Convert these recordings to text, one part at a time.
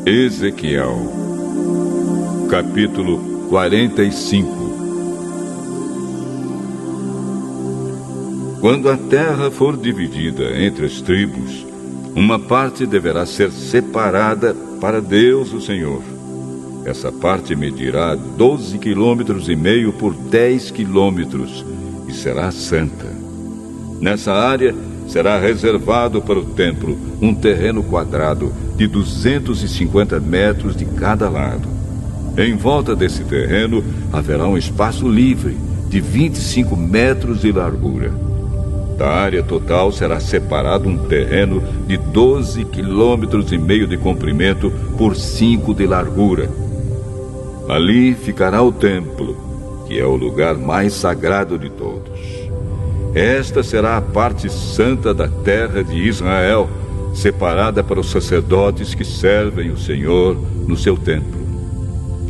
Ezequiel, capítulo 45. Quando a terra for dividida entre as tribos, uma parte deverá ser separada para Deus, o Senhor. Essa parte medirá 12,5 km por 10 km e será santa. Nessa área será reservado para o templo um terreno quadrado de 250 metros de cada lado. Em volta desse terreno haverá um espaço livre de 25 metros de largura. Da área total será separado um terreno de 12,5 km de comprimento por 5 de largura. Ali ficará o templo, que é o lugar mais sagrado de todos. Esta será a parte santa da terra de Israel, separada para os sacerdotes que servem o Senhor no seu templo.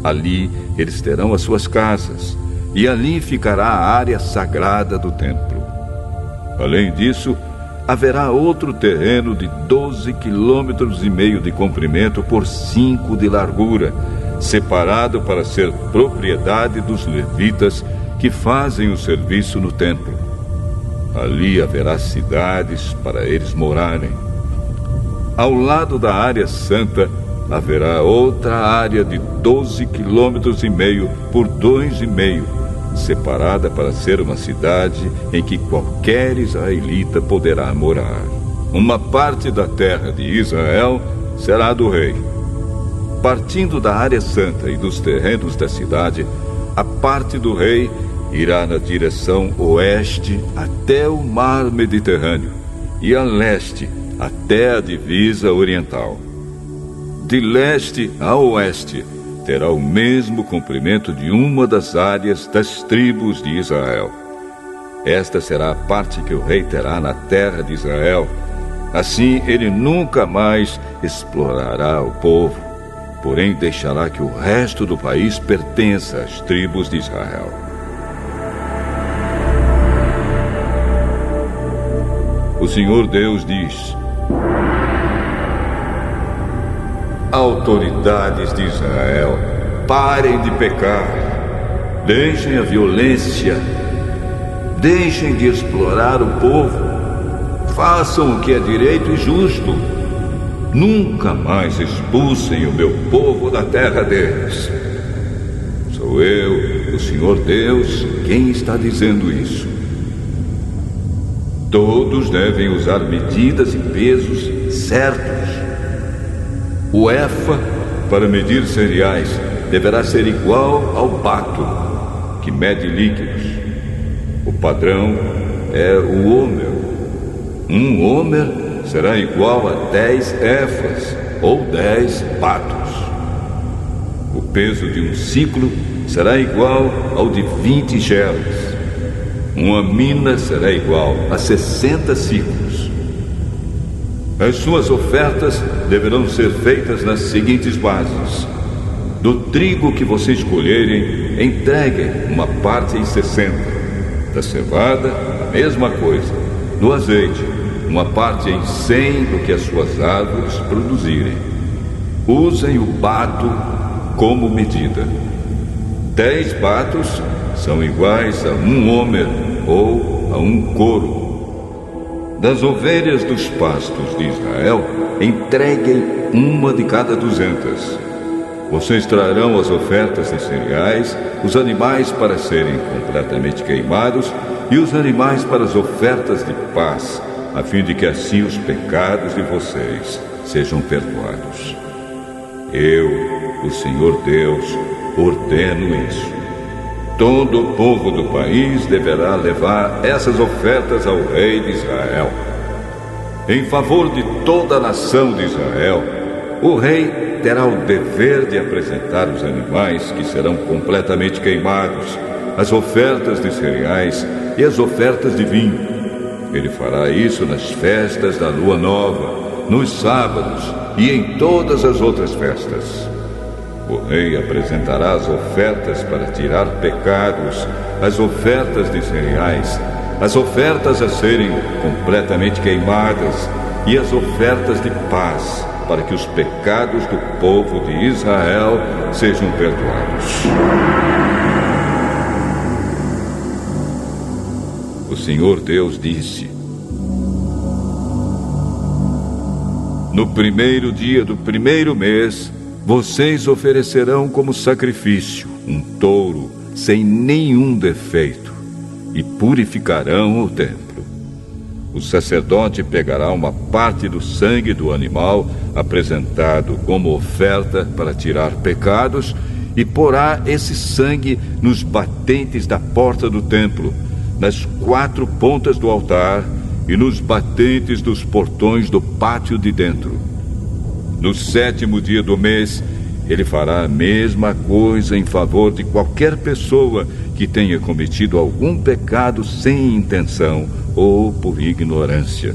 Ali eles terão as suas casas, e ali ficará a área sagrada do templo. Além disso, haverá outro terreno de 12,5 km de comprimento por 5 de largura, separado para ser propriedade dos levitas que fazem o serviço no templo. Ali haverá cidades para eles morarem. Ao lado da área santa, haverá outra área de 12,5 km por 2,5, separada para ser uma cidade em que qualquer israelita poderá morar. Uma parte da terra de Israel será do rei. Partindo da área santa e dos terrenos da cidade, a parte do rei irá na direção oeste até o mar Mediterrâneo e a leste até a divisa oriental. De leste a oeste terá o mesmo comprimento de uma das áreas das tribos de Israel. Esta será a parte que o rei terá na terra de Israel. Assim ele nunca mais explorará o povo, porém deixará que o resto do país pertença às tribos de Israel. O Senhor Deus diz: autoridades de Israel, parem de pecar, deixem a violência, deixem de explorar o povo, façam o que é direito e justo, nunca mais expulsem o meu povo da terra deles. Sou eu, o Senhor Deus, quem está dizendo isso. Todos devem usar medidas e pesos certos. O efa, para medir cereais, deverá ser igual ao bato, que mede líquidos. O padrão é o homer. Um homer será igual a 10 efas, ou 10 batos. O peso de um ciclo será igual ao de 20 geras. Uma mina será igual a 60 ciclos. As suas ofertas deverão ser feitas nas seguintes bases. Do trigo que você escolherem, entreguem uma parte em 60. Da cevada, a mesma coisa. Do azeite, uma parte em 100 do que as suas árvores produzirem. Usem o bato como medida. 10 batos são iguais a um homer ou a um coro. Das ovelhas dos pastos de Israel, entreguem uma de cada 200. Vocês trarão as ofertas de cereais, os animais para serem completamente queimados e os animais para as ofertas de paz, a fim de que assim os pecados de vocês sejam perdoados. Eu, o Senhor Deus, ordeno isso. Todo o povo do país deverá levar essas ofertas ao rei de Israel. Em favor de toda a nação de Israel, o rei terá o dever de apresentar os animais que serão completamente queimados, as ofertas de cereais e as ofertas de vinho. Ele fará isso nas festas da lua nova, nos sábados e em todas as outras festas. O rei apresentará as ofertas para tirar pecados, as ofertas de cereais, as ofertas a serem completamente queimadas e as ofertas de paz para que os pecados do povo de Israel sejam perdoados. O Senhor Deus disse: no primeiro dia do primeiro mês, vocês oferecerão como sacrifício um touro sem nenhum defeito e purificarão o templo. O sacerdote pegará uma parte do sangue do animal apresentado como oferta para tirar pecados e porá esse sangue nos batentes da porta do templo, nas 4 pontas do altar e nos batentes dos portões do pátio de dentro. No 7º dia do mês, ele fará a mesma coisa em favor de qualquer pessoa que tenha cometido algum pecado sem intenção ou por ignorância.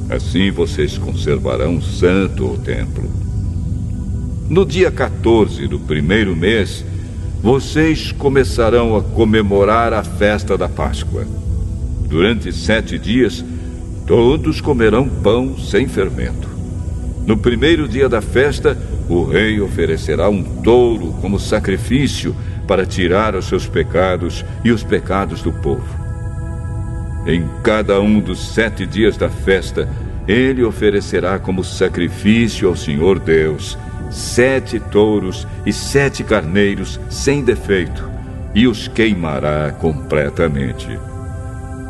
Assim vocês conservarão santo o templo. No dia 14 do primeiro mês, vocês começarão a comemorar a festa da Páscoa. Durante 7 dias, todos comerão pão sem fermento. No primeiro dia da festa, o rei oferecerá um touro como sacrifício para tirar os seus pecados e os pecados do povo. Em cada um dos 7 dias da festa, ele oferecerá como sacrifício ao Senhor Deus 7 touros e 7 carneiros sem defeito, e os queimará completamente.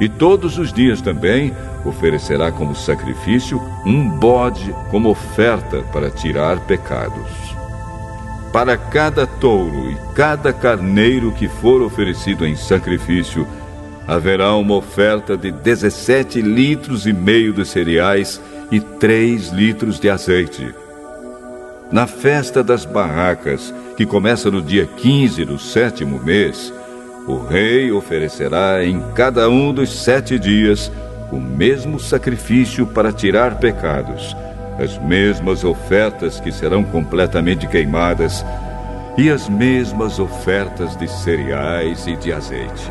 E todos os dias também oferecerá como sacrifício um bode como oferta para tirar pecados. Para cada touro e cada carneiro que for oferecido em sacrifício, haverá uma oferta de 17,5 litros de cereais e 3 litros de azeite. Na festa das barracas, que começa no dia 15 do 7º mês, o rei oferecerá em cada um dos 7 dias o mesmo sacrifício para tirar pecados, as mesmas ofertas que serão completamente queimadas e as mesmas ofertas de cereais e de azeite.